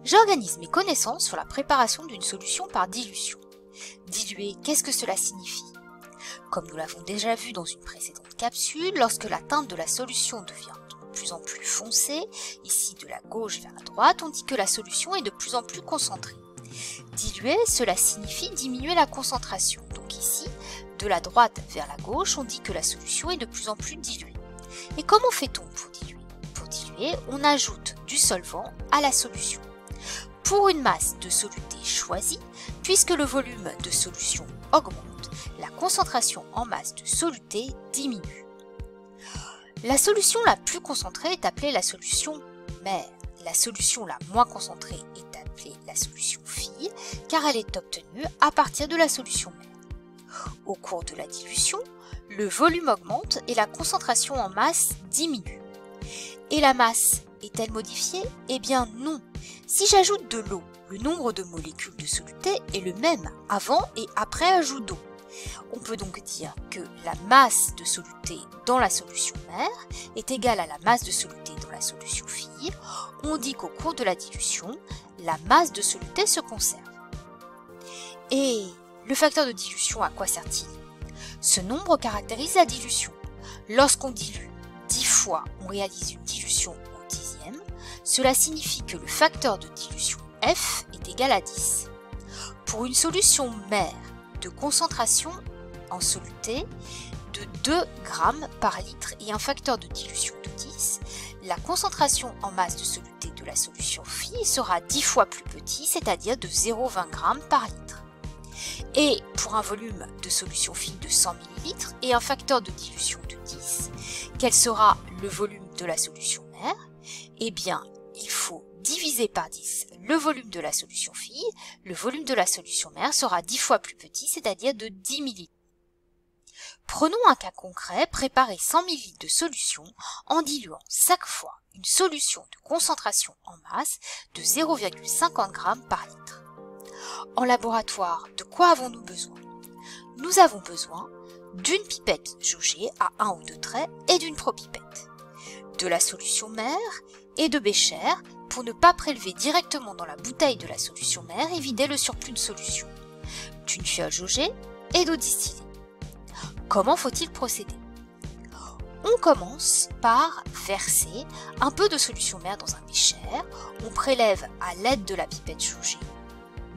J'organise mes connaissances sur la préparation d'une solution par dilution. Diluer, qu'est-ce que cela signifie? Comme nous l'avons déjà vu dans une précédente capsule, lorsque la teinte de la solution devient de plus en plus foncée, ici de la gauche vers la droite, on dit que la solution est de plus en plus concentrée. Diluer, cela signifie diminuer la concentration. Donc ici, de la droite vers la gauche, on dit que la solution est de plus en plus diluée. Et comment fait-on pour diluer? Pour diluer, on ajoute du solvant à la solution. Pour une masse de soluté choisie, puisque le volume de solution augmente, la concentration en masse de soluté diminue. La solution la plus concentrée est appelée la solution mère. La solution la moins concentrée est appelée la solution fille, car elle est obtenue à partir de la solution mère. Au cours de la dilution, le volume augmente et la concentration en masse diminue. Et la masse est-elle modifiée? Eh bien non. Si j'ajoute de l'eau, le nombre de molécules de soluté est le même avant et après ajout d'eau. On peut donc dire que la masse de soluté dans la solution mère est égale à la masse de soluté dans la solution fille. On dit qu'au cours de la dilution, la masse de soluté se conserve. Et le facteur de dilution, à quoi sert-il? Ce nombre caractérise la dilution. Lorsqu'on dilue 10 fois, on réalise une dilution au dixième. Cela signifie que le facteur de dilution F est égal à 10. Pour une solution mère de concentration en soluté de 2 g par litre et un facteur de dilution de 10, la concentration en masse de soluté de la solution fille sera 10 fois plus petit, c'est-à-dire de 0,20 g par litre. Et pour un volume de solution fille de 100 ml et un facteur de dilution de 10, quel sera le volume de la solution mère? Eh bien, il faut diviser par 10 le volume de la solution fille. Le volume de la solution mère sera 10 fois plus petit, c'est-à-dire de 10 ml. Prenons un cas concret, préparer 100 ml de solution en diluant chaque fois une solution de concentration en masse de 0,50 g par litre. En laboratoire, de quoi avons-nous besoin? Nous avons besoin d'une pipette jaugée à 1 ou 2 traits et d'une propipette, de la solution mère et de bécher pour ne pas prélever directement dans la bouteille de la solution mère et vider le surplus de solution, d'une fiole jaugée et d'eau distillée. Comment faut-il procéder? On commence par verser un peu de solution mère dans un bécher, on prélève à l'aide de la pipette jaugée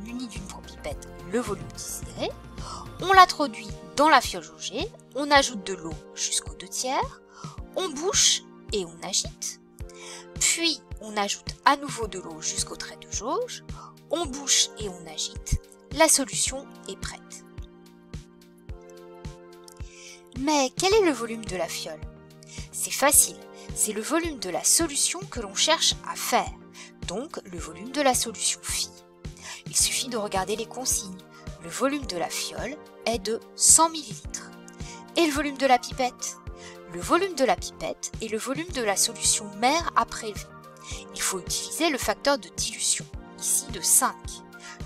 munie d'une propipette le volume désiré, on l'introduit dans la fiole jaugée, on ajoute de l'eau jusqu'aux 2/3, on bouche et on agite, puis on ajoute à nouveau de l'eau jusqu'au trait de jauge, on bouche et on agite, la solution est prête. Mais quel est le volume de la fiole? C'est facile, c'est le volume de la solution que l'on cherche à faire, donc le volume de la solution fille. Il suffit de regarder les consignes. Le volume de la fiole est de 100 ml. Et le volume de la pipette? Le volume de la pipette est le volume de la solution mère à prélever. Il faut utiliser le facteur de dilution, ici de 5.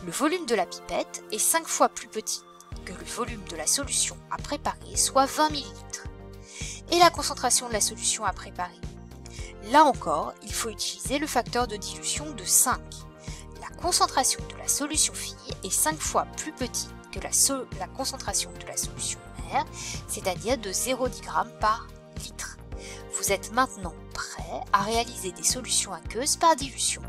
Le volume de la pipette est 5 fois plus petit que le volume de la solution à préparer, soit 20 ml. Et la concentration de la solution à préparer? Là encore, il faut utiliser le facteur de dilution de 5. La concentration de la solution fille est 5 fois plus petite que la concentration de la solution mère, c'est-à-dire de 0,10 g par litre. Vous êtes maintenant prêt à réaliser des solutions aqueuses par dilution.